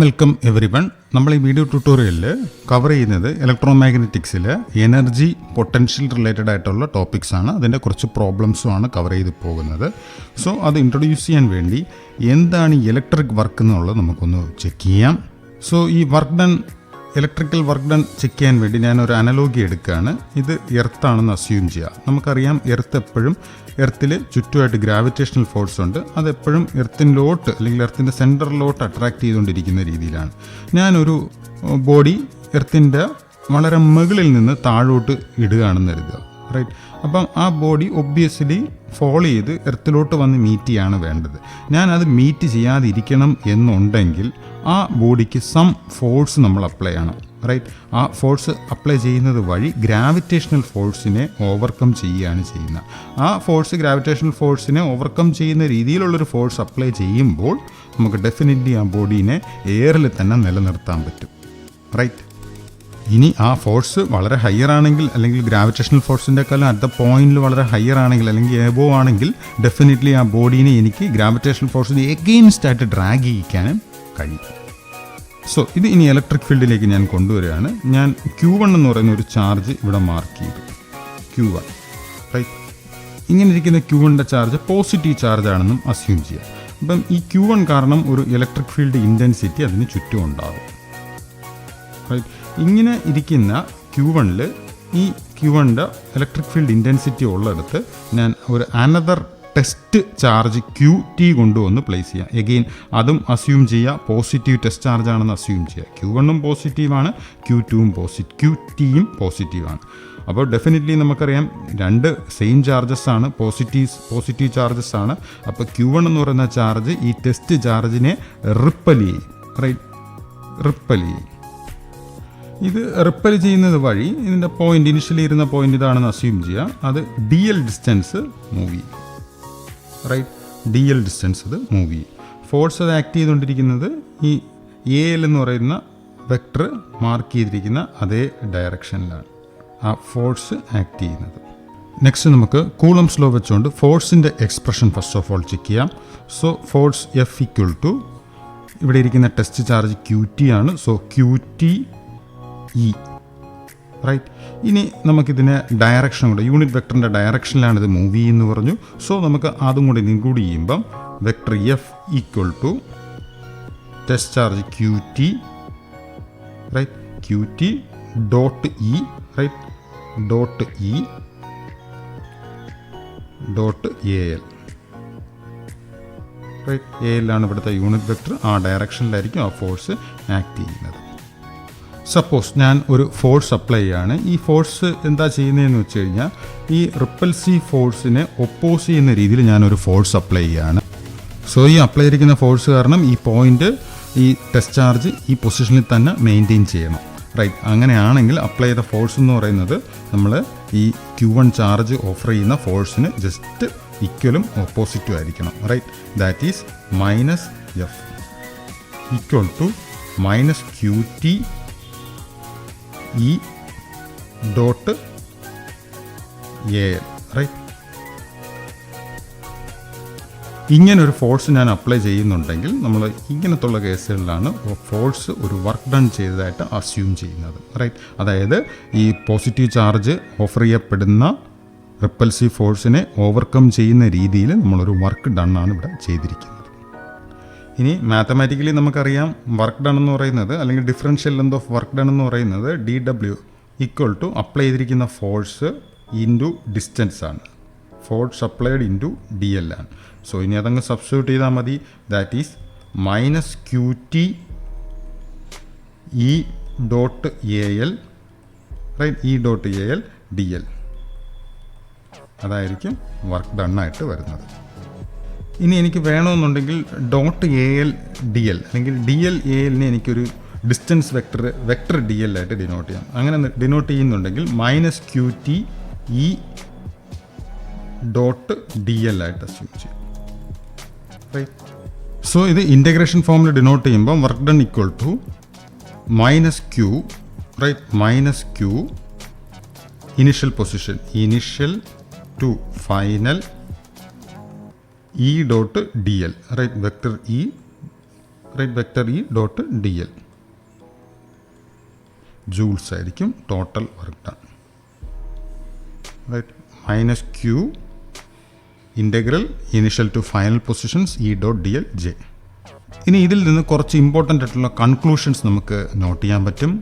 Welcome every one. നമ്മൾ ഈ video ട്യൂട്ടോറിയലിൽ കവർ ചെയ്യുന്നത് ഇലക്ട്രോ മാഗ്നറ്റിക്സിൽ എനർജി പൊട്ടൻഷ്യൽ റിലേറ്റഡ് ആയിട്ടുള്ള ടോപ്പിക്സ് ആണ്. അതിൻ്റെ കുറച്ച് പ്രോബ്ലംസും ആണ് കവർ ചെയ്ത് പോകുന്നത്. സോ അത് ഇൻട്രൊഡ്യൂസ് ചെയ്യാൻ വേണ്ടി എന്താണ് ഈ ഇലക്ട്രിക് വർക്ക് എന്നുള്ളത് നമുക്കൊന്ന് ചെക്ക് ചെയ്യാം. സോ ഈ ഇലക്ട്രിക്കൽ വർക്ക് ഡൺ ചെക്ക് ചെയ്യാൻ വേണ്ടി ഞാനൊരു അനലോഗി എടുക്കുകയാണ്. ഇത് എർത്താണെന്ന് അസ്യൂം ചെയ്യുക. നമുക്കറിയാം എർത്ത് എപ്പോഴും എർത്തിൽ ചുറ്റുമായിട്ട് ഗ്രാവിറ്റേഷണൽ ഫോഴ്സ് ഉണ്ട്. അതെപ്പോഴും എർത്തിലോട്ട് അല്ലെങ്കിൽ എർത്തിൻ്റെ സെൻറ്ററിലോട്ട് അട്രാക്ട് ചെയ്തുകൊണ്ടിരിക്കുന്ന രീതിയിലാണ്. ഞാനൊരു ബോഡി എർത്തിൻ്റെ വളരെ മുകളിൽ നിന്ന് താഴോട്ട് ഇടുകയാണെന്ന് കരുതുക, റൈറ്റ്. അപ്പം ആ ബോഡി ഒബ്വിയസ്ലി ഫോളോ ചെയ്ത് എർത്തിലോട്ട് വന്ന് മീറ്റ് ചെയ്യാണ് വേണ്ടത്. ഞാനത് മീറ്റ് ചെയ്യാതിരിക്കണം എന്നുണ്ടെങ്കിൽ ആ ബോഡിക്ക് സം ഫോഴ്സ് നമ്മൾ അപ്ലൈ ചെയ്യണം, റൈറ്റ്. ആ ഫോഴ്സ് അപ്ലൈ ചെയ്യുന്നത് വഴി ഗ്രാവിറ്റേഷണൽ ഫോഴ്സിനെ ഓവർകം ചെയ്യുകയാണ് ചെയ്യുന്നത്. ആ ഫോഴ്സ് ഗ്രാവിറ്റേഷണൽ ഫോഴ്സിനെ ഓവർകം ചെയ്യുന്ന രീതിയിലുള്ളൊരു ഫോഴ്സ് അപ്ലൈ ചെയ്യുമ്പോൾ നമുക്ക് ഡെഫിനറ്റ്ലി ആ ബോഡീനെ എയറിൽ തന്നെ നിലനിർത്താൻ പറ്റും, റൈറ്റ്. ഇനി ആ ഫോഴ്സ് വളരെ ഹയർ ആണെങ്കിൽ, അല്ലെങ്കിൽ ഗ്രാവിറ്റേഷണൽ ഫോഴ്സിൻ്റെക്കാളും അറ്റ് ദ പോയിന്റിൽ വളരെ ഹയർ ആണെങ്കിൽ, അല്ലെങ്കിൽ എബോ ആണെങ്കിൽ, ഡെഫിനറ്റ്ലി ആ ബോഡീനെ എനിക്ക് ഗ്രാവിറ്റേഷണൽ ഫോഴ്സിന് എഗെയിൻസ്റ്റ് ആയിട്ട് ഡ്രാഗ് ചെയ്യിക്കാനും കഴിയും. സോ ഇത് ഇനി ഇലക്ട്രിക് ഫീൽഡിലേക്ക് ഞാൻ കൊണ്ടുവരികയാണ്. ഞാൻ Q1 എന്ന് പറയുന്ന ഒരു ചാർജ് ഇവിടെ മാർക്ക് ചെയ്തു, Q1, റൈറ്റ്. ഇങ്ങനെ ഇരിക്കുന്ന Q1ൻ്റെ ചാർജ് പോസിറ്റീവ് ചാർജ് ആണെന്നും അസ്യൂം ചെയ്യാം. അപ്പം ഈ Q1 കാരണം ഒരു ഇലക്ട്രിക് ഫീൽഡ് ഇൻറ്റൻസിറ്റി അതിന് ചുറ്റും ഉണ്ടാകും, റൈറ്റ്. ഇങ്ങനെ ഇരിക്കുന്ന Q1ൽ ഈ Q1ൻ്റെ ഇലക്ട്രിക് ഫീൽഡ് ഇൻറ്റൻസിറ്റി ഉള്ളിടത്ത് ഞാൻ ഒരു അനദർ ടെസ്റ്റ് ചാർജ് QT കൊണ്ടുവന്ന് പ്ലേസ് ചെയ്യാം. എഗെയിൻ അതും അസ്യൂം ചെയ്യുക പോസിറ്റീവ് ടെസ്റ്റ് ചാർജ് ആണെന്ന് അസ്യൂം ചെയ്യുക. Q1ഉം പോസിറ്റീവാണ്, QTയും പോസിറ്റീവാണ്. അപ്പോൾ ഡെഫിനറ്റ്ലി നമുക്കറിയാം രണ്ട് സെയിം ചാർജസ് ആണ്, പോസിറ്റീവ് ചാർജസ് ആണ്. അപ്പോൾ Q1 എന്ന് പറയുന്ന ചാർജ് ഈ ടെസ്റ്റ് ചാർജിനെ റിപ്പൽ ചെയ്യും, റൈറ്റ്, റിപ്പൽ ചെയ്യും. ഇത് റിപ്പൽ ചെയ്യുന്നത് വഴി ഇതിൻ്റെ പോയിന്റ്, ഇനിഷ്യലി ഇരുന്ന പോയിന്റ് ഇതാണെന്ന് അസ്യൂം ചെയ്യുക. അത് DL ഡിസ്റ്റൻസ് മൂവ് ചെയ്യും, റൈറ്റ്. DL ഡിസ്റ്റൻസ് അത് മൂവ് ചെയ്യും. ഫോഴ്സ് അത് ആക്ട് ചെയ്തുകൊണ്ടിരിക്കുന്നത് ഈ AL എന്ന് പറയുന്ന വെക്ടർ മാർക്ക് ചെയ്തിരിക്കുന്ന അതേ ഡയറക്ഷനിലാണ് ആ ഫോഴ്സ് ആക്ട് ചെയ്യുന്നത്. നെക്സ്റ്റ് നമുക്ക് കൂളംസ് ലോ വെച്ചുകൊണ്ട് ഫോഴ്സിൻ്റെ expression first of all check ചെയ്യാം. So force F equal to ഇവിടെ ഇരിക്കുന്ന ടെസ്റ്റ് ചാർജ് QT ആണ്. So QT E, right. ഇനി നമുക്കിതിനെ ഡയറക്ഷൻ കൂടെ, യൂണിറ്റ് വെക്ടറിൻ്റെ ഡയറക്ഷനിലാണ് ഇത് മൂവ് ചെയ്യുമെന്ന് പറഞ്ഞു. സോ നമുക്ക് അതും കൂടി ഇൻക്ലൂഡ് ചെയ്യുമ്പം vector F equal to test charge QT, right, QT dot E, right, dot E dot AL, right. AL ആണ് ഇവിടുത്തെ യൂണിറ്റ് വെക്ടർ. ആ ഡയറക്ഷനിലായിരിക്കും ആ ഫോഴ്സ് ആക്ട് ചെയ്യുന്നത്. സപ്പോസ് ഞാൻ ഒരു ഫോഴ്സ് അപ്ലൈ ചെയ്യാണ്. ഈ ഫോഴ്സ് എന്താ ചെയ്യുന്നതെന്ന് വെച്ച് കഴിഞ്ഞാൽ ഈ റിപ്പൽസീവ് ഫോഴ്സിനെ ഒപ്പോസ് ചെയ്യുന്ന രീതിയിൽ ഞാനൊരു ഫോഴ്സ് അപ്ലൈ ചെയ്യുകയാണ്. സോ ഈ അപ്ലൈ ചെയ്തിരിക്കുന്ന ഫോഴ്സ് കാരണം ഈ പോയിന്റ്, ഈ ടെസ്റ്റ് ചാർജ് ഈ പൊസിഷനിൽ തന്നെ മെയിൻറ്റെയിൻ ചെയ്യണം, റൈറ്റ്. അങ്ങനെയാണെങ്കിൽ അപ്ലൈ ചെയ്ത ഫോഴ്സ് എന്ന് പറയുന്നത് നമ്മൾ ഈ Q1 ചാർജ് ഓഫർ ചെയ്യുന്ന ഫോഴ്സിന് ജസ്റ്റ് ഈക്വലും ഓപ്പോസിറ്റും ആയിരിക്കണം, right. That is -F equal to -QT E dot AL, right. ഇങ്ങനൊരു ഫോഴ്സ് ഞാൻ അപ്ലൈ ചെയ്യുന്നുണ്ടെങ്കിൽ നമ്മൾ ഇങ്ങനത്തുള്ള കേസുകളിലാണ് ഫോഴ്സ് ഒരു വർക്ക് ഡൺ ചെയ്തതായിട്ട് അസ്യൂം ചെയ്യുന്നത്, റൈറ്റ്. അതായത് ഈ പോസിറ്റീവ് ചാർജ് ഓഫർ ചെയ്യപ്പെടുന്ന റിപ്പൽസീവ് ഫോഴ്സിനെ ഓവർകം ചെയ്യുന്ന രീതിയിൽ നമ്മളൊരു വർക്ക് ഡൺ ആണ് ഇവിടെ ചെയ്തിരിക്കുന്നത്. ഇനി മാത്തമാറ്റിക്കലി നമുക്കറിയാം വർക്ക് ഡൺ എന്ന് പറയുന്നത്, അല്ലെങ്കിൽ differential length of work done എന്ന് പറയുന്നത് DW ഈക്വൽ ടു അപ്ലൈ ചെയ്തിരിക്കുന്ന ഫോഴ്സ് ഇൻറ്റു ഡിസ്റ്റൻസ് ആണ്. ഫോഴ്സ് അപ്ലൈഡ് ഇൻറ്റു DL ആണ്. സോ ഇനി അതങ്ങ് സബ്സ്റ്റിറ്റ്യൂട്ട് ചെയ്താൽ മതി. That is -QT E dot AL, right, E dot AL DL. അതായിരിക്കും വർക്ക് ഡൺ ആയിട്ട് വരുന്നത്. ഇനി എനിക്ക് വേണമെന്നുണ്ടെങ്കിൽ ഡോട്ട് AL DL, അല്ലെങ്കിൽ DL ALനെ എനിക്കൊരു ഡിസ്റ്റൻസ് വെക്ടർ DL ആയിട്ട് ഡിനോട്ട് ചെയ്യാം. അങ്ങനെ ഡിനോട്ട് ചെയ്യുന്നുണ്ടെങ്കിൽ -QT E ഡോട്ട് DL ആയിട്ട് അസ്യൂം ചെയ്യും, റൈറ്റ്. സോ ഇത് ഇൻറ്റഗ്രേഷൻ ഫോമിൽ ഡിനോട്ട് ചെയ്യുമ്പോൾ work done equal to minus Q, right, minus Q initial position, initial to final E dot D L, right, vector E, right, vector E dot D L joules ആയിരിക്കും total work done, right, minus Q integral initial to final positions E dot D L J. ഇനി ഇതിൽ നിന്ന് കുറച്ച് important ആയിട്ടുള്ള conclusions നമുക്ക് not ചെയ്യാൻ പറ്റും.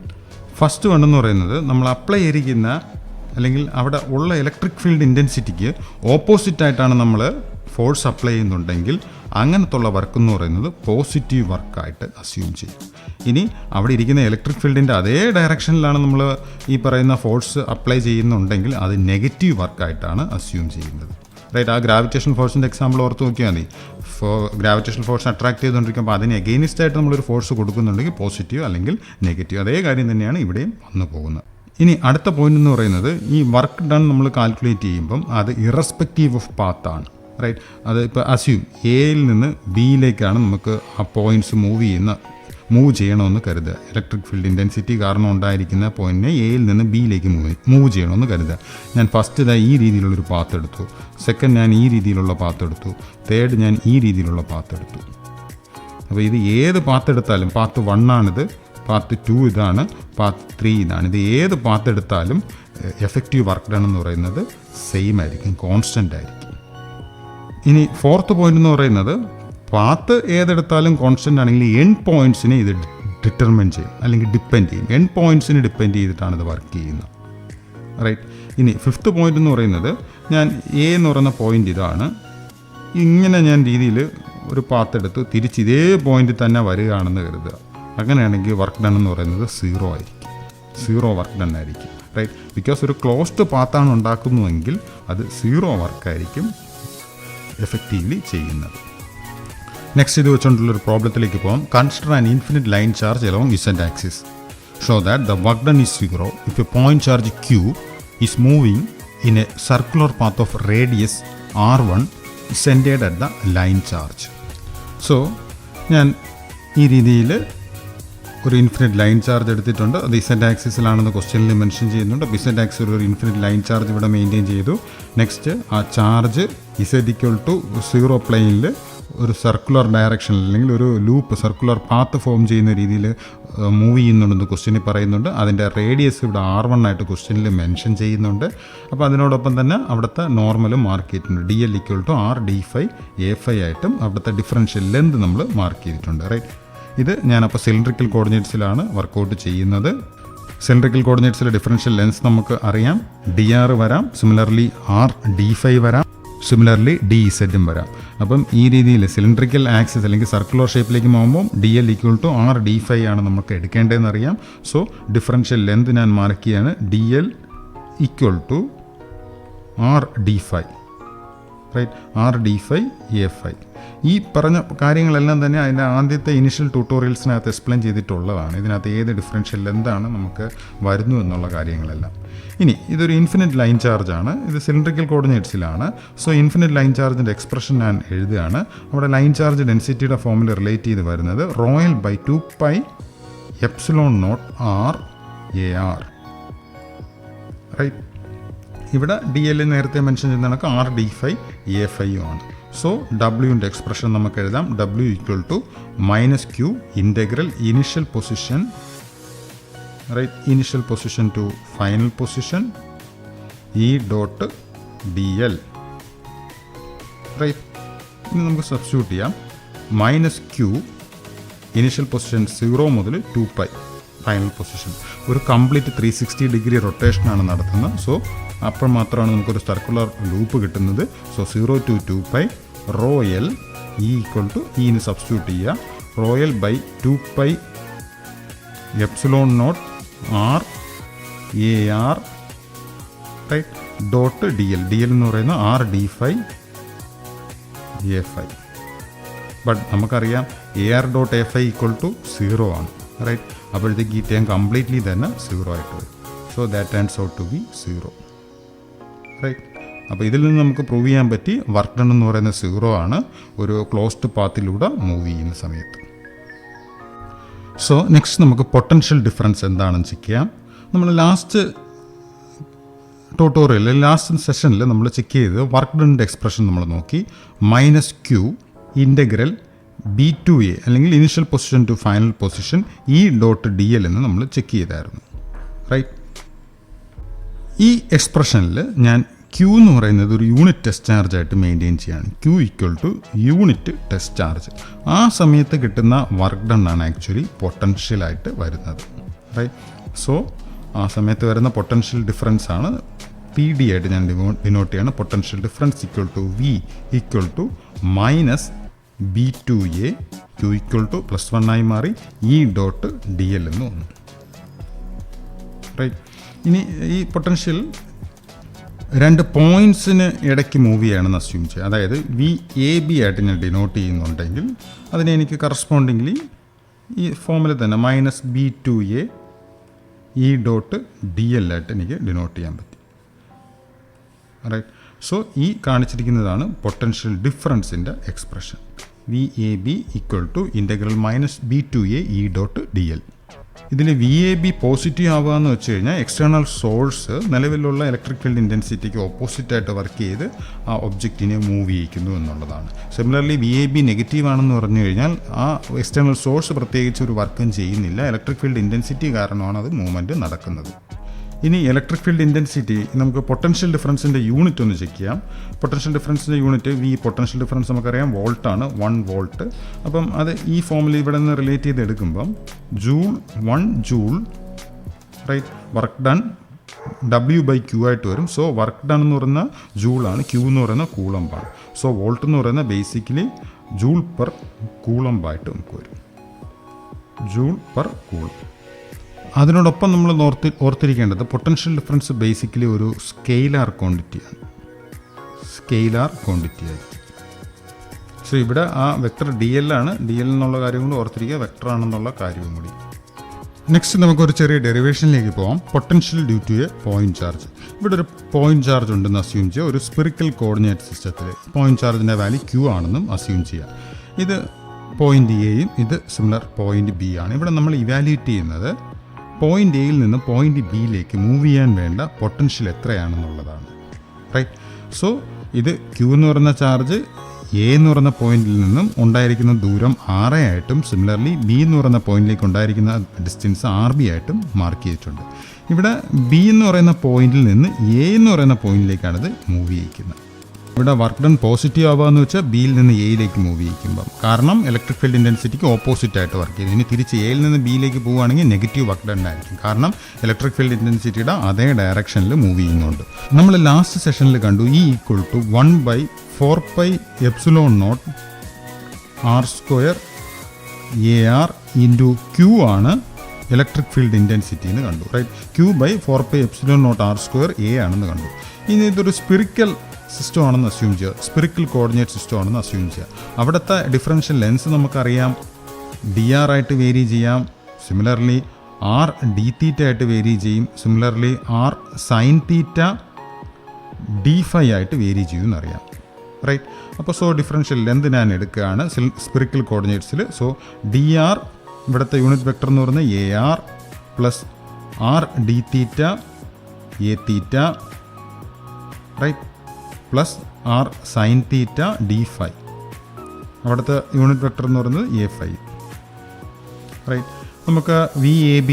First one എന്ന് പറയുന്നത്, നമ്മൾ അപ്ലൈ ചെയ്തിരിക്കുന്ന അല്ലെങ്കിൽ അവിടെ ഉള്ള ഇലക്ട്രിക് ഫീൽഡ് ഇൻറ്റൻസിറ്റിക്ക് ഓപ്പോസിറ്റായിട്ടാണ് നമ്മൾ ഫോഴ്സ് അപ്ലൈ ചെയ്യുന്നുണ്ടെങ്കിൽ അങ്ങനത്തുള്ള വർക്ക് എന്ന് പറയുന്നത് പോസിറ്റീവ് വർക്കായിട്ട് അസ്യൂം ചെയ്യും. ഇനി അവിടെ ഇരിക്കുന്ന ഇലക്ട്രിക് ഫീൽഡിൻ്റെ അതേ ഡയറക്ഷനിലാണ് നമ്മൾ ഈ പറയുന്ന ഫോഴ്സ് അപ്ലൈ ചെയ്യുന്നുണ്ടെങ്കിൽ അത് നെഗറ്റീവ് വർക്കായിട്ടാണ് അസ്യൂം ചെയ്യുന്നത്, റൈറ്റ്. ആ ഗ്രാവിറ്റേഷൻ ഫോഴ്സിൻ്റെ എക്സാമ്പിൾ ഓർത്ത് നോക്കിയാൽ മതി. ഗ്രാവിറ്റേഷൻ ഫോഴ്സ് അട്രാക്ട് ചെയ്തുകൊണ്ടിരിക്കുമ്പോൾ അതിന് എഗെയിനിസ്റ്റ് ആയിട്ട് നമ്മളൊരു ഫോഴ്സ് കൊടുക്കുന്നുണ്ടെങ്കിൽ പോസിറ്റീവ് അല്ലെങ്കിൽ നെഗറ്റീവ്, അതേ കാര്യം തന്നെയാണ് ഇവിടെയും വന്നു പോകുന്നത്. ഇനി അടുത്ത പോയിന്റ് എന്ന് പറയുന്നത്, ഈ വർക്ക് ഡൺ നമ്മൾ കാൽക്കുലേറ്റ് ചെയ്യുമ്പം അത് ഇറസ്പെക്റ്റീവ് ഓഫ് പാത്താണ്, റൈറ്റ്. അത് ഇപ്പോൾ അസ്യൂം എയിൽ നിന്ന് ബിയിലേക്കാണ് നമുക്ക് ആ പോയിൻറ്റ്സ് മൂവ് ചെയ്യണമെന്ന് കരുതുക. ഇലക്ട്രിക് ഫീൽഡ് ഇൻറ്റൻസിറ്റി കാരണം ഉണ്ടായിരിക്കുന്ന പോയിൻറ്റിനെ എയിൽ നിന്ന് ബിയിലേക്ക് മൂവ് ചെയ്യണമെന്ന് കരുതുക. ഞാൻ ഫസ്റ്റ് ഇതാ ഈ രീതിയിലുള്ളൊരു പാത്ത് എടുത്തു, സെക്കൻഡ് ഞാൻ ഈ രീതിയിലുള്ള പാത്ത് എടുത്തു, തേർഡ് ഞാൻ ഈ രീതിയിലുള്ള പാത്ത് എടുത്തു. അപ്പോൾ ഇത് ഏത് പാത്ത് എടുത്താലും, പാത്ത് 1 ആണിത്, പാത്ത് 2 ഇതാണ്, പാത്ത് 3 ഇതാണ്, ഇത് ഏത് പാത്ത് എടുത്താലും എഫക്റ്റീവ് വർക്ക് ഡൺ എന്ന് പറയുന്നത് സെയിം ആയിരിക്കും, കോൺസ്റ്റൻ്റ് ആയിരിക്കും. ഇനി ഫോർത്ത് പോയിന്റ് എന്ന് പറയുന്നത്, പാത്ത് ഏതെടുത്താലും കോൺസ്റ്റൻ്റ് ആണെങ്കിൽ എൻഡ് പോയിൻറ്റ്സിനെ ഇത് ഡിറ്റർമിൻ ചെയ്യും അല്ലെങ്കിൽ ഡിപ്പെൻഡ് ചെയ്യും. എൻഡ് പോയിൻറ്റ്സിനെ ഡിപ്പെൻഡ് ചെയ്തിട്ടാണ് ഇത് വർക്ക് ചെയ്യുന്നത്, റൈറ്റ്. ഇനി ഫിഫ്ത്ത് പോയിന്റ് എന്ന് പറയുന്നത്, ഞാൻ എ എന്ന് പറയുന്ന പോയിന്റ് ഇതാണ്, ഇങ്ങനെ ഞാൻ രീതിയിൽ ഒരു പാത്ത് എടുത്ത് തിരിച്ച് ഇതേ പോയിന്റിൽ തന്നെ വരികയാണെന്ന് കരുതുക. അങ്ങനെയാണെങ്കിൽ വർക്ക് ഡൺ എന്ന് പറയുന്നത് 0 ആയിരിക്കും, 0 വർക്ക് ഡൺ ആയിരിക്കും, റൈറ്റ്. ബിക്കോസ് ഒരു ക്ലോസ്ഡ് പാത്താണ് ഉണ്ടാക്കുന്നതെങ്കിൽ അത് 0 വർക്കായിരിക്കും എഫക്റ്റീവ്ലി ചെയ്യുന്നത്. നെക്സ്റ്റ് ഇത് വെച്ചുകൊണ്ടുള്ളൊരു പ്രോബ്ലത്തിലേക്ക് പോകാം. Consider an infinite line charge along ഇസെൻറ്റ് axis. Show that the work done is 0 if a point charge Q is moving in a circular path of radius R1 centred at the line charge. So ഞാൻ ഈ രീതിയിൽ ഒരു infinite line charge എടുത്തിട്ടുണ്ട്. അത് ഇസെൻറ്റ് ആക്സിസിലാണെന്ന് ക്വസ്റ്റ്യനിൽ mention ചെയ്യുന്നുണ്ട്. അപ്പോൾ ഇസെൻറ്റ് axle ഒരു ഇൻഫിനിറ്റ് ലൈൻ ചാർജ് ഇവിടെ മെയിൻറ്റെയിൻ ചെയ്തു. നെക്സ്റ്റ് ആ ചാർജ് Z=0 പ്ലെയിനിൽ ഒരു സർക്കുലർ ഡയറക്ഷനിൽ അല്ലെങ്കിൽ ഒരു ലൂപ്പ് സർക്കുലർ പാത്ത് ഫോം ചെയ്യുന്ന രീതിയിൽ മൂവ് ചെയ്യുന്നുണ്ടെന്ന് ക്വസ്റ്റ്യനിൽ പറയുന്നുണ്ട്. അതിൻ്റെ റേഡിയസ് ഇവിടെ R1 ആയിട്ട് ക്വസ്റ്റ്യനിൽ മെൻഷൻ ചെയ്യുന്നുണ്ട്. അപ്പോൾ അതിനോടൊപ്പം തന്നെ അവിടുത്തെ നോർമലും മാർക്ക് ചെയ്തിട്ടുണ്ട്. DL=R d∅A∅ ആയിട്ടും അവിടുത്തെ ഡിഫറൻഷ്യൽ ലെന്ത് നമ്മൾ മാർക്ക് ചെയ്തിട്ടുണ്ട്, റൈറ്റ്. ഇത് ഞാനപ്പോൾ സിലിണ്ടറിക്കൽ കോർഡിനേറ്റ്സിലാണ് വർക്കൗട്ട് ചെയ്യുന്നത്. സിലിണ്ടറിക്കൽ കോർഡിനേറ്റ്സിലെ ഡിഫറൻഷ്യൽ ലെൻസ് നമുക്ക് അറിയാം, dr വരാം, സിമിലർലി R d∅ വരാം, സിമിലർലി dz വരാം. അപ്പം ഈ രീതിയിൽ സിലിണ്ടറിക്കൽ ആക്സിസ് അല്ലെങ്കിൽ സർക്കുലർ ഷേപ്പിലേക്ക് പോകുമ്പോൾ DL=R d∅ ആണ് നമുക്ക് എടുക്കേണ്ടതെന്ന് അറിയാം. സോ ഡിഫറൻഷ്യൽ ലെന്ത് ഞാൻ മാർക്ക് ചെയ്യാണ്, DL=R d∅, right, R d∅A∅. ഈ പറഞ്ഞ കാര്യങ്ങളെല്ലാം തന്നെ അതിൻ്റെ ആദ്യത്തെ ഇനിഷ്യൽ ട്യൂട്ടോറിയൽസിനകത്ത് എക്സ്പ്ലെയിൻ ചെയ്തിട്ടുള്ളതാണ്. ഇതിനകത്ത് ഏത് ഡിഫറൻഷ്യൽ എന്താണ് നമുക്ക് വരുന്നു എന്നുള്ള കാര്യങ്ങളെല്ലാം. ഇനി ഇതൊരു ഇൻഫിനിറ്റ് ലൈൻ ചാർജാണ്, ഇത് സിലിണ്ടറിക്കൽ കോർഡിനേറ്റ്സിലാണ്. സോ ഇൻഫിനിറ്റ് ലൈൻ ചാർജിൻ്റെ എക്സ്പ്രഷൻ ഞാൻ എഴുതുകയാണ്. അവിടെ ലൈൻ ചാർജ് ഡെൻസിറ്റിയുടെ ഫോമിൽ റിലേറ്റ് ചെയ്ത് വരുന്നത് ρL/2πε0 r റൈറ്റ്. ഇവിടെ DL നേരത്തെ മെൻഷൻ ചെയ്യുന്ന കണക്ക് R d∅A∅ ആണ്. സോ ഡബ്ല്യുവിൻ്റെ എക്സ്പ്രഷൻ നമുക്ക് എഴുതാം, W=-Q integral initial position, right, initial position to final position E.dl, right. ഇനി നമുക്ക് സബ്സ്റ്റിറ്റ്യൂട്ട് ചെയ്യാം. -Q ഇനിഷ്യൽ പൊസിഷൻ 0 മുതൽ 2π ഫൈനൽ പൊസിഷൻ. ഒരു കംപ്ലീറ്റ് 360 ഡിഗ്രി റൊട്ടേഷനാണ് നടത്തുന്നത്. സോ അപ്പോൾ മാത്രമാണ് നമുക്കൊരു സർക്കുലർ ലൂപ്പ് കിട്ടുന്നത്. So 0 to 2π ρL E=E substitute ചെയ്യുക. ρL/2πε0 r AR, right, dot DL. DL എന്ന് പറയുന്നത് R d∅A∅. ബട്ട് നമുക്കറിയാം AR.A∅=0 ആണ്, റൈറ്റ്. അപ്പോഴത്തേക്ക് ഈ ടേം കംപ്ലീറ്റ്ലി തന്നെ 0 ആയിട്ട് വരും. So that turns out to be 0, right. അപ്പോൾ ഇതിൽ നിന്ന് നമുക്ക് പ്രൂവ് ചെയ്യാൻ പറ്റി വർക്ക് ഡൺ എന്ന് പറയുന്നത് 0 ആണ് ഒരു ക്ലോസ്ഡ് പാത്തിലൂടെ മൂവ് ചെയ്യുന്ന സമയത്ത്. സോ നെക്സ്റ്റ് നമുക്ക് പൊട്ടൻഷ്യൽ ഡിഫറൻസ് എന്താണെന്ന് ചെക്ക് ചെയ്യാം. നമ്മൾ ലാസ്റ്റ് ട്യൂട്ടോറിയലിൽ ലാസ്റ്റ് സെഷനിൽ നമ്മൾ ചെക്ക് ചെയ്ത് വർക്ക് ഡണ്ണിൻ്റെ എക്സ്പ്രഷൻ നമ്മൾ നോക്കി -q ഇൻ്റഗ്രൽ B2A അല്ലെങ്കിൽ initial position to final position E.dl എന്ന് നമ്മൾ ചെക്ക് ചെയ്തായിരുന്നു. റൈറ്റ്, ഈ എക്സ്പ്രഷനിൽ ഞാൻ Q എന്ന് പറയുന്നത് ഒരു യൂണിറ്റ് ടെസ്റ്റ് ചാർജ് ആയിട്ട് മെയിൻറ്റെയിൻ ചെയ്യാണ്. Q = unit test charge. ആ സമയത്ത് കിട്ടുന്ന വർക്ക് ഡൺ ആണ് ആക്ച്വലി പൊട്ടൻഷ്യലായിട്ട് വരുന്നത്. റൈറ്റ്, സോ ആ സമയത്ത് വരുന്ന പൊട്ടൻഷ്യൽ ഡിഫറൻസ് ആണ് PD ആയിട്ട് ഞാൻ ഡിനോട്ട് ചെയ്യാണ്. Potential difference V - B2A, Q +1 ആയി മാറി E.dl എന്ന് വന്നു. റൈറ്റ്, ഇനി ഈ പൊട്ടൻഷ്യൽ 2 പോയിൻറ്റ്സിന് ഇടയ്ക്ക് മൂവ് ചെയ്യുകയാണെന്ന് അസ്യൂം ചെയ്യുക. അതായത് VAB ആയിട്ട് ഞാൻ ഡിനോട്ട് ചെയ്യുന്നുണ്ടെങ്കിൽ അതിനെ എനിക്ക് കറസ്പോണ്ടിംഗ്ലി ഈ ഫോമിൽ തന്നെ -B2A E.dl ആയിട്ട് എനിക്ക് ഡിനോട്ട് ചെയ്യാൻ പറ്റും. റൈറ്റ്, സോ ഈ കാണിച്ചിരിക്കുന്നതാണ് പൊട്ടൻഷ്യൽ ഡിഫറൻസിൻ്റെ expression. VAB integral -B2A E.dl. ഇതിൽ VAB പോസിറ്റീവ് ആവുക എന്ന് വെച്ച് കഴിഞ്ഞാൽ എക്സ്റ്റേണൽ സോഴ്സ് നിലവിലുള്ള ഇലക്ട്രിക് ഫീൽഡ് ഇൻറ്റൻസിറ്റിക്ക് ഓപ്പോസിറ്റായിട്ട് വർക്ക് ചെയ്ത് ആ ഒബ്ജക്റ്റിനെ മൂവ് ചെയ്യിക്കുന്നു എന്നുള്ളതാണ്. സിമിലർലി VAB നെഗറ്റീവ് ആണെന്ന് പറഞ്ഞു കഴിഞ്ഞാൽ ആ എക്സ്റ്റേണൽ സോഴ്സ് പ്രത്യേകിച്ച് ഒരു വർക്കും ചെയ്യുന്നില്ല, ഇലക്ട്രിക് ഫീൽഡ് ഇൻറ്റൻസിറ്റി കാരണമാണ് അത് മൂവ്മെൻറ്റ് നടക്കുന്നത്. ഇനി ഇലക്ട്രിക് ഫീൽഡ് ഇൻറ്റൻസിറ്റി നമുക്ക് പൊട്ടൻഷ്യൽ ഡിഫറൻസിൻ്റെ യൂണിറ്റ് ഒന്ന് ചെക്ക് ചെയ്യാം. പൊട്ടൻഷ്യൽ ഡിഫറൻസിൻ്റെ യൂണിറ്റ് പൊട്ടൻഷ്യൽ ഡിഫറൻസ് നമുക്കറിയാം വോൾട്ടാണ്, 1 വോൾട്ട്. അപ്പം അത് ഈ ഫോമിൽ ഇവിടെ നിന്ന് റിലേറ്റ് ചെയ്ത് എടുക്കുമ്പം joule 1 joule, right, work done W/Q ആയിട്ട് വരും. സോ വർക്ക് ഡൺ എന്ന് പറയുന്ന ജൂളാണ്, Q എന്ന് പറയുന്ന കൂളംബാണ്. സോ വോൾട്ട് എന്ന് പറയുന്ന ബേസിക്കലി ജൂൾ പെർ കൂളംബായിട്ട് നമുക്ക് വരും, ജൂൾ പെർ കൂളം. അതിനോടൊപ്പം നമ്മൾ ഓർത്തിരിക്കേണ്ടത് പൊട്ടൻഷ്യൽ ഡിഫറൻസ് ബേസിക്കലി ഒരു സ്കെയിലാർ ക്വാണ്ടിറ്റിയാണ്, സ്കെയിലാർ ക്വാണ്ടിറ്റി ആയിരിക്കും. സോ ഇവിടെ ആ വെക്ടർ DL ആണ്, DL എന്നുള്ള കാര്യം കൂടി ഓർത്തിരിക്കുക, വെക്ടർ ആണെന്നുള്ള കാര്യവും കൂടി. നെക്സ്റ്റ് നമുക്കൊരു ചെറിയ ഡെറിവേഷനിലേക്ക് പോകാം. Potential due to a point charge. ഇവിടെ ഒരു പോയിന്റ് ചാർജ് ഉണ്ടെന്ന് അസ്യൂം ചെയ്യുക. ഒരു സ്പിറിക്കൽ കോർഡിനേറ്റ് സിസ്റ്റത്തിൽ പോയിന്റ് ചാർജിൻ്റെ വാല്യൂ Q ആണെന്നും അസ്യൂം ചെയ്യുക. ഇത് പോയിന്റ് Aയും ഇത് സിമിലർ പോയിന്റ് B ആണ്. ഇവിടെ നമ്മൾ ഇവാലുവേറ്റ് ചെയ്യുന്നത് പോയിന്റ് എയിൽ നിന്ന് പോയിന്റ് ബിയിലേക്ക് മൂവ് ചെയ്യാൻ വേണ്ട പൊട്ടൻഷ്യൽ എത്രയാണെന്നുള്ളതാണ്. റൈറ്റ്, സോ ഇത് Q എന്ന് പറയുന്ന ചാർജ് A എന്ന് പറയുന്ന പോയിന്റിൽ നിന്നും ഉണ്ടായിരിക്കുന്ന ദൂരം RA ആയിട്ടും സിമിലർലി B എന്ന് പറയുന്ന പോയിന്റിലേക്ക് ഉണ്ടായിരിക്കുന്ന ഡിസ്റ്റൻസ് RB ആയിട്ടും മാർക്ക് ചെയ്തിട്ടുണ്ട്. ഇവിടെ B എന്ന് പറയുന്ന പോയിന്റിൽ നിന്ന് A എന്ന് പറയുന്ന പോയിന്റിലേക്കാണ് ഇത് മൂവ് ചെയ്യിക്കുന്നത്. ഇവിടെ വർക്ക് ഡൺ പോസിറ്റീവ് ആവുകയെന്ന് വെച്ചാൽ ബിയിൽ നിന്ന് എയിലേക്ക് മൂവ് ചെയ്യിക്കുമ്പം, കാരണം ഇലക്ട്രിക് ഫീൽഡ് ഇൻറ്റൻസിറ്റിക്ക് ഓപ്പോസിറ്റ് ആയിട്ട് വർക്ക് ചെയ്യും. ഇനി തിരിച്ച് എയിൽ നിന്ന് ബിയിലേക്ക് പോവുകയാണെങ്കിൽ നെഗറ്റീവ് വർക്ക് ഡൺ ആയിരിക്കും, കാരണം ഇലക്ട്രിക് ഫീൽഡ് ഇൻറ്റൻസിറ്റിയുടെ അതേ ഡയറക്ഷനിൽ മൂവ് ചെയ്യുന്നുണ്ട്. നമ്മൾ ലാസ്റ്റ് സെഷനിൽ കണ്ടു E = 1/4πε0 r² AR × Q ആണ് ഇലക്ട്രിക് ഫീൽഡ് ഇൻറ്റൻസിറ്റി എന്ന് കണ്ടു. റൈറ്റ്, Q/4πε0 r² A ആണെന്ന് കണ്ടു. ഇനി ഇതൊരു സ്പിറിക്കൽ സിസ്റ്റം ആണെന്ന് അസ്യൂം ചെയ്യുക, സ്പിറിക്കൽ കോർഡിനേറ്റ് സിസ്റ്റം ആണെന്ന് അസ്യൂം ചെയ്യുക. അവിടുത്തെ ഡിഫറൻഷ്യൽ ലെൻസ് നമുക്കറിയാം DR ആയിട്ട് വേരി ചെയ്യാം, സിമിലർലി R dθ ആയിട്ട് വേരി ചെയ്യും, സിമിലർലി R sin θ dφ ആയിട്ട് വേരി ചെയ്യുമെന്നറിയാം. റൈറ്റ്, അപ്പോൾ സോ ഡിഫറൻഷ്യൽ ലെന്ത് ഞാൻ എടുക്കുകയാണ് സ്പിറിക്കൽ കോർഡിനേറ്റ്സിൽ. സോ DR ഇവിടുത്തെ യൂണിറ്റ് വെക്ടർ എന്ന് പറയുന്നത് AR + R dθ Aθ, right, plus R sin θ dφ. അവിടുത്തെ യൂണിറ്റ് വെക്ടർ എന്ന് പറയുന്നത് A5. റൈറ്റ്, നമുക്ക് VAB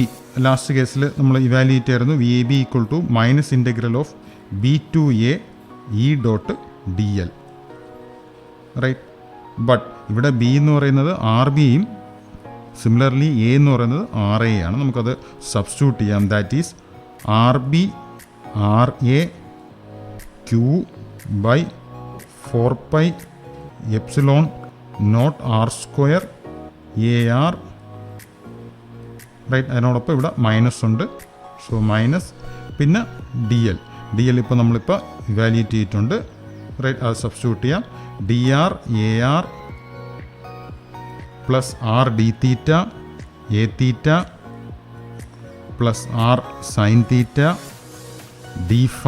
ലാസ്റ്റ് കേസിൽ നമ്മൾ ഇവാലുവേറ്റ് ആയിരുന്നു. VAB = -∫B2A E.dl. Right, but ഇവിടെ B എന്ന് പറയുന്നത് RBയും സിമിലർലി A എന്ന് പറയുന്നത് RA ആണ്. നമുക്കത് സബ്സ്റ്റിറ്റ്യൂട്ട് ചെയ്യാം. That is RB RA Q/4πε0 r² AR. Right, അതിനോടൊപ്പം ഇവിടെ മൈനസ് ഉണ്ട്. സോ മൈനസ് പിന്നെ DL ഇപ്പോൾ നമ്മളിപ്പോൾ ഇവാലുവേറ്റ് ചെയ്തിട്ടുണ്ട്. റൈറ്റ്, അത് സബ്സ്റ്റിറ്റ്യൂട്ട് ചെയ്യാം. DR AR + R dθ Aθ + R sin θ dφ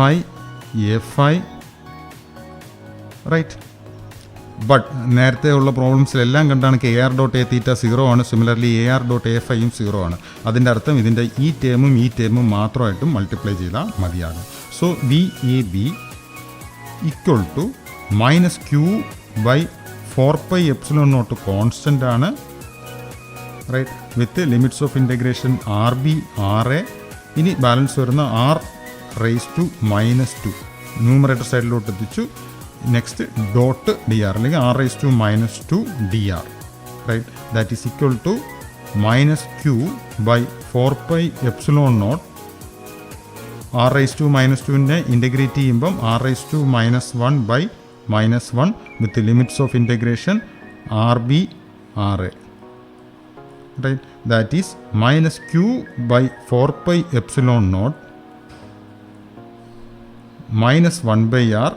A5 right. But നേരത്തെ ഉള്ള പ്രോബ്ലംസിലെല്ലാം കണ്ടാണ് AR ഡോട്ട് എ തീറ്റ 0 ആണ്. സിമിലർലി AR ഡോട്ട് എ ഫൈയും 0 ആണ്. അതിൻ്റെ അർത്ഥം ഇതിൻ്റെ ഈ ടേമും മാത്രമായിട്ടും മൾട്ടിപ്ലൈ ചെയ്താൽ മതിയാകും. So VAB equal to -Q/4πε0 constant ആണ്, right, with limits of integration RB RA. ഇനി ബാലൻസ് വരുന്ന R⁻², ന്യൂമറേറ്റർ സൈഡിലോട്ട് എത്തിച്ചു. നെക്സ്റ്റ് ഡോട്ട് DR അല്ലെങ്കിൽ R⁻² DR, right, that is equal to -Q/4πε0. R⁻²നെ ഇൻ്റഗ്രേറ്റ് ചെയ്യുമ്പം R⁻1/-1 with limits of integration RB RA, right, that is -Q/4πε0 -1/R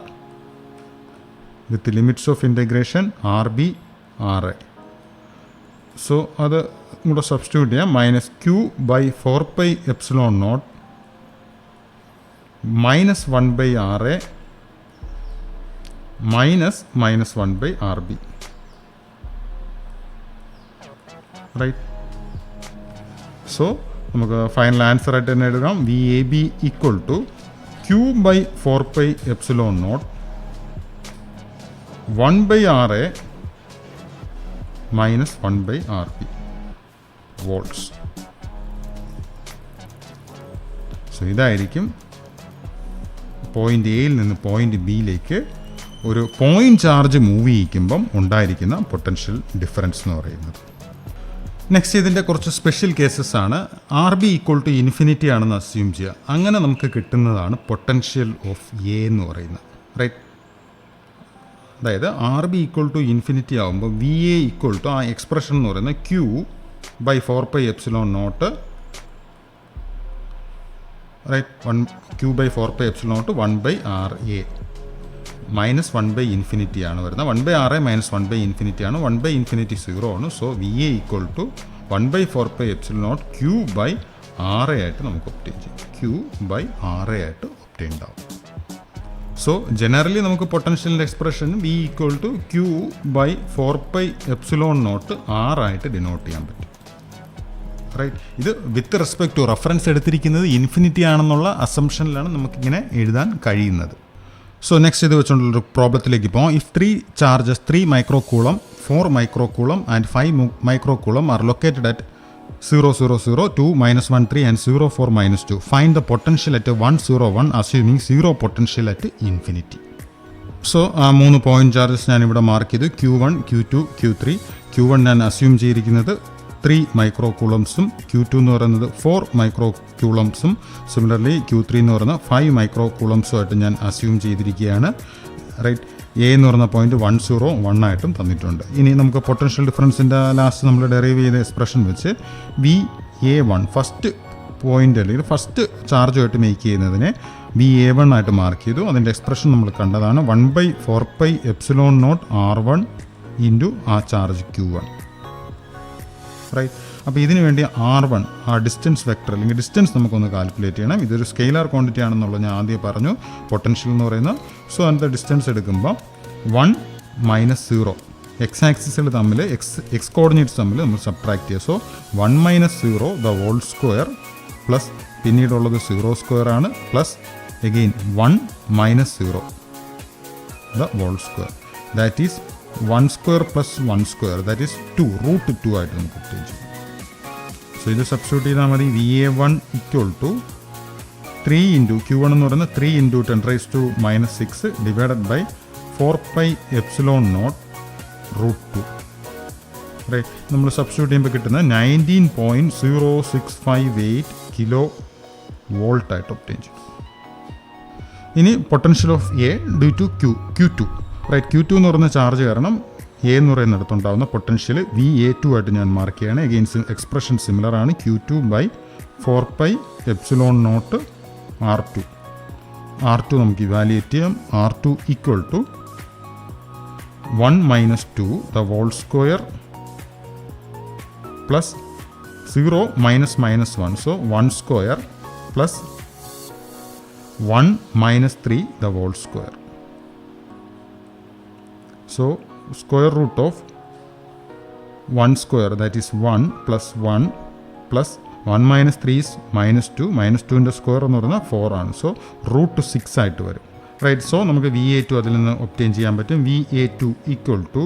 with limits of integration RB RA. So അത് കൂടെ substitute ചെയ്യാം. -Q/4πε0 -1/RA -1/RB, right. So നമുക്ക് final answer ആയിട്ട് തന്നെ എഴുതാം. VAB equal to Q/4πε0 1/RA -1/RB volts. So ഇതായിരിക്കും point എയിൽ നിന്ന് പോയിൻ്റ് ബിയിലേക്ക് ഒരു പോയിൻ്റ് ചാർജ് മൂവ് ചെയ്യിക്കുമ്പം ഉണ്ടായിരിക്കുന്ന പൊട്ടൻഷ്യൽ ഡിഫറൻസ് എന്ന് പറയുന്നത്. നെക്സ്റ്റ് ഇതിൻ്റെ കുറച്ച് സ്പെഷ്യൽ കേസസ് ആണ്. RB ഈക്വൽ ടു ഇൻഫിനിറ്റി ആണെന്ന് അസ്യൂം ചെയ്യുക. അങ്ങനെ നമുക്ക് കിട്ടുന്നതാണ് പൊട്ടൻഷ്യൽ ഓഫ് എ എന്ന് പറയുന്നത്, റൈറ്റ്. അതായത് RB ഈക്വൽ ടു ഇൻഫിനിറ്റി ആകുമ്പോൾ VA ഈക്വൽ ടു ആ എക്സ്പ്രഷൻ എന്ന് പറയുന്നത് Q/4πε0, റൈറ്റ്, Q/4πε0 1/RA -1/∞ ആണ് വരുന്നത്. 1/RA -1/∞ ആണ്. 1/∞ 0 ആണ്. So VA equal to 1/4πε0 Q/RA ആയിട്ട് നമുക്ക് ഒപ്റ്റെയിൻ ചെയ്യും. Q/RA ആയിട്ട് ഒപ്റ്റെയിൻ ആവും. സോ ജനറലി നമുക്ക് പൊട്ടൻഷ്യലിൻ്റെ expression V equal to Q/4πε0 R ആയിട്ട് ഡിനോട്ട് ചെയ്യാൻ പറ്റും, റൈറ്റ്. ഇത് വിത്ത് റെസ്പെക്ട് ടു റെഫറൻസ് എടുത്തിരിക്കുന്നത് ഇൻഫിനിറ്റി ആണെന്നുള്ള അസംഷനിലാണ് നമുക്കിങ്ങനെ എഴുതാൻ കഴിയുന്നത്. സോ നെക്സ്റ്റ് ഇത് വെച്ചുകൊണ്ടുള്ളൊരു പ്രോബ്ലത്തിലേക്ക് പോകാം. If 3 charges 3 microcoulomb, 4 microcoulomb and 5 microcoulomb are located at 0, 0, 0, 2, -1, 3 and 0, 4, -2. Find the potential at 1, 0, 1 assuming 0 potential at infinity. So ആ 3 പോയിന്റ് ചാർജസ് ഞാനിവിടെ മാർക്ക് ചെയ്തു. Q1, Q2, Q3. Q1 ഞാൻ അസ്യൂം ചെയ്തിരിക്കുന്നത് 3 മൈക്രോകൂളംസും, Q2 എന്ന് പറയുന്നത് 4 മൈക്രോകൂളംസും, സിമിലർലി Q3 എന്ന് പറയുന്നത് 5 മൈക്രോകൂളംസുമായിട്ട് ഞാൻ അസ്യൂം ചെയ്തിരിക്കുകയാണ്, റൈറ്റ്. എ എന്ന് പറയുന്ന പോയിന്റ് 1, 0, 1 ആയിട്ടും തന്നിട്ടുണ്ട്. ഇനി നമുക്ക് പൊട്ടൻഷ്യൽ ഡിഫറൻസിൻ്റെ ലാസ്റ്റ് നമ്മൾ ഡെറൈവ് ചെയ്ത എക്സ്പ്രഷൻ വെച്ച് VA1 ഫസ്റ്റ് പോയിന്റ് അല്ലെങ്കിൽ ഫസ്റ്റ് ചാർജുമായിട്ട് മേക്ക് ചെയ്യുന്നതിനെ VA1 ആയിട്ട് മാർക്ക് ചെയ്തു. അതിൻ്റെ എക്സ്പ്രഷൻ നമ്മൾ കണ്ടതാണ് 1/4πε0 R1 ഇൻറ്റു ആ ചാർജ് Q1, റൈറ്റ്. അപ്പോൾ ഇതിനു വേണ്ടി R1 ആ ഡിസ്റ്റൻസ് വെക്ടർ അല്ലെങ്കിൽ ഡിസ്റ്റൻസ് നമുക്കൊന്ന് കാൽക്കുലേറ്റ് ചെയ്യണം. ഇതൊരു സ്കെയിലാർ ക്വാണ്ടിറ്റി ആണെന്നുള്ളത് ഞാൻ ആദ്യം പറഞ്ഞു, പൊട്ടൻഷ്യൽ എന്ന് പറയുന്നത്. സോ അതിൻ്റെ ഡിസ്റ്റൻസ് എടുക്കുമ്പോൾ 1 - 0 എക്സ് ആക്സിസിൽ തമ്മിൽ എക്സ് കോർഡിനേറ്റ്സ് തമ്മിൽ നമ്മൾ സബ്ട്രാക്ട് ചെയ്യുക. So 1 - 0 the whole square plus പിന്നീടുള്ളത് 0² ആണ് plus again 1 - 0 the whole square, that is 1² + 1² that is 2 √2 ആയിട്ട് നമുക്ക് ഒപ്റ്റെയിൻ ചെയ്യും. സോ ഇത് സബ്സ്റ്റിറ്റ്യൂട്ട് ചെയ്താൽ മതി. VA1 equal to 3 into Q1 എന്ന് പറയുന്നത് 3 × 10⁻⁻6 ഡിവൈഡഡ് ബൈ 4πε0 √2, റൈറ്റ്. നമ്മൾ സബ്സ്റ്റിറ്റ്യൂട്ട് ചെയ്യുമ്പോൾ കിട്ടുന്നത് 19.0658 കിലോ വോൾട്ട് ആയിട്ട് ഒപ്റ്റെയിൻ ചെയ്യും. ഇനി potential of a due to Q2, right. Q2 എന്ന് പറയുന്ന ചാർജ് കാരണം എ എന്ന് പറയുന്നിടത്തുണ്ടാകുന്ന പൊട്ടൻഷ്യൽ VA2 ആയിട്ട് ഞാൻ മാർക്ക് ചെയ്യുകയാണ്. എഗെയിൻസ് എക്സ്പ്രഷൻ സിമിലർ ആണ്. Q2/4πε0 R2 നമുക്ക് ഇവാലുവേറ്റ് ചെയ്യാം. R2 equal to 1 - 2 the whole square plus 0 - -1 so 1² plus 1 - 3 the whole square, So square root of 1 square, that is 1 plus 1 plus 1 minus 3 is minus 2. Minus 2 ൻ്റെ square എന്ന് പറഞ്ഞാൽ 4 ആണ്. So root 6 ആയിട്ട് വരും. Right. So നമുക്ക് VA2 അതിൽ നിന്ന് obtain ചെയ്യാൻ പറ്റും. VA2 equal to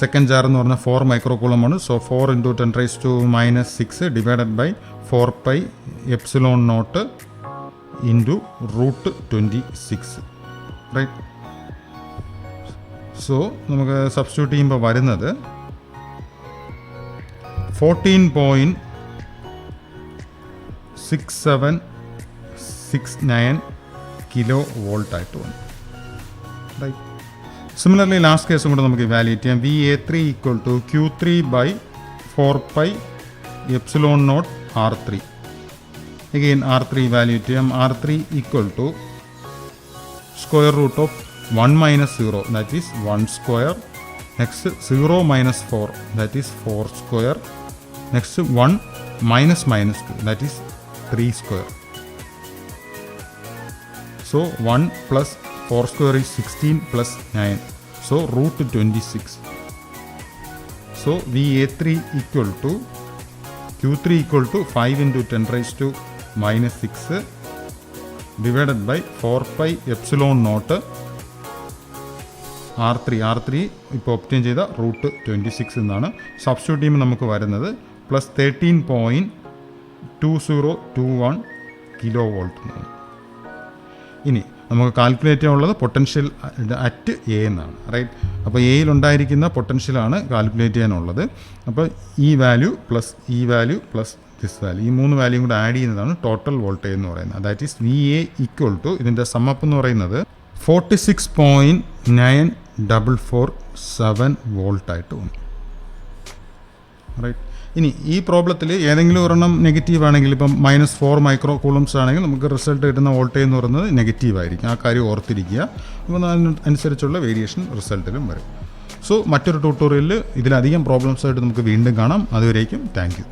second charge എന്ന് പറഞ്ഞാൽ 4 മൈക്രോ കൂളമാണ്. So 4 into 10⁻⁻6 divided by 4 epsilon naught into root 26. Right. So നമുക്ക് സബ്സ്റ്റിറ്റ്യൂട്ട് ചെയ്യുമ്പോൾ വരുന്നത് 14.6769 കിലോ വോൾട്ട് ആയിട്ട് വന്നു. റൈറ്റ്. സിമിലർലി ലാസ്റ്റ് കേസും കൂടെ നമുക്ക് ഇവാലുവേറ്റ് ചെയ്യാം. VA3 equal to Q3 by 4 epsilon naught R3. Again R3 evaluate ചെയ്യാം. R3 equal to square root of 1 minus 0, that is 1 square. Next 0 minus 4, that is 4 square. Next 1 minus 2, that is 3 square. So 1 plus 4 square is 16 plus 9. So root 26. So VA3 equal to Q3 equal to 5 into 10⁻⁻6 divided by 4 epsilon naught R3 ഇപ്പോൾ obtain ചെയ്ത root 26 എന്നാണ്. Substitute ചെയ്യുമ്പോൾ നമുക്ക് വരുന്നത് plus 13.2021 kilo volt എന്നാണ്. ഇനി നമുക്ക് calculate ചെയ്യാനുള്ളത് പൊട്ടൻഷ്യൽ അറ്റ് എ എന്നാണ്. റൈറ്റ്. അപ്പോൾ എയിൽ ഉണ്ടായിരിക്കുന്ന പൊട്ടൻഷ്യലാണ് കാൽക്കുലേറ്റ് ചെയ്യാനുള്ളത്. അപ്പോൾ ഈ വാല്യൂ പ്ലസ് ഈ വാല്യൂ പ്ലസ് ദിസ് വാല്യൂ, ഈ 3 വാല്യൂയും കൂടെ ആഡ് ചെയ്യുന്നതാണ് ടോട്ടൽ വോൾട്ടേജ് എന്ന് പറയുന്നത്. That is VA equal to ഇതിൻ്റെ സമ്മപ്പ് എന്ന് പറയുന്നത് 46.9447 വോൾട്ടായിട്ട് വന്നു. റൈറ്റ്. ഇനി ഈ പ്രോബ്ലത്തിൽ ഏതെങ്കിലും ഒരെണ്ണം നെഗറ്റീവ് ആണെങ്കിൽ, ഇപ്പം -4 മൈക്രോ കൂളംസ് ആണെങ്കിൽ നമുക്ക് റിസൾട്ട് കിട്ടുന്ന വോൾട്ടേജ് എന്ന് പറയുന്നത് നെഗറ്റീവ് ആയിരിക്കും. ആ കാര്യം ഓർത്തിരിക്കുക. അപ്പോൾ അതിനനുസരിച്ചുള്ള വേരിയേഷൻ റിസൾട്ടിലും വരും. സോ മറ്റൊരു ട്യൂട്ടോറിയലിൽ ഇതിലധികം പ്രോബ്ലംസായിട്ട് നമുക്ക് വീണ്ടും കാണാം. അതുവരേക്കും താങ്ക് യു.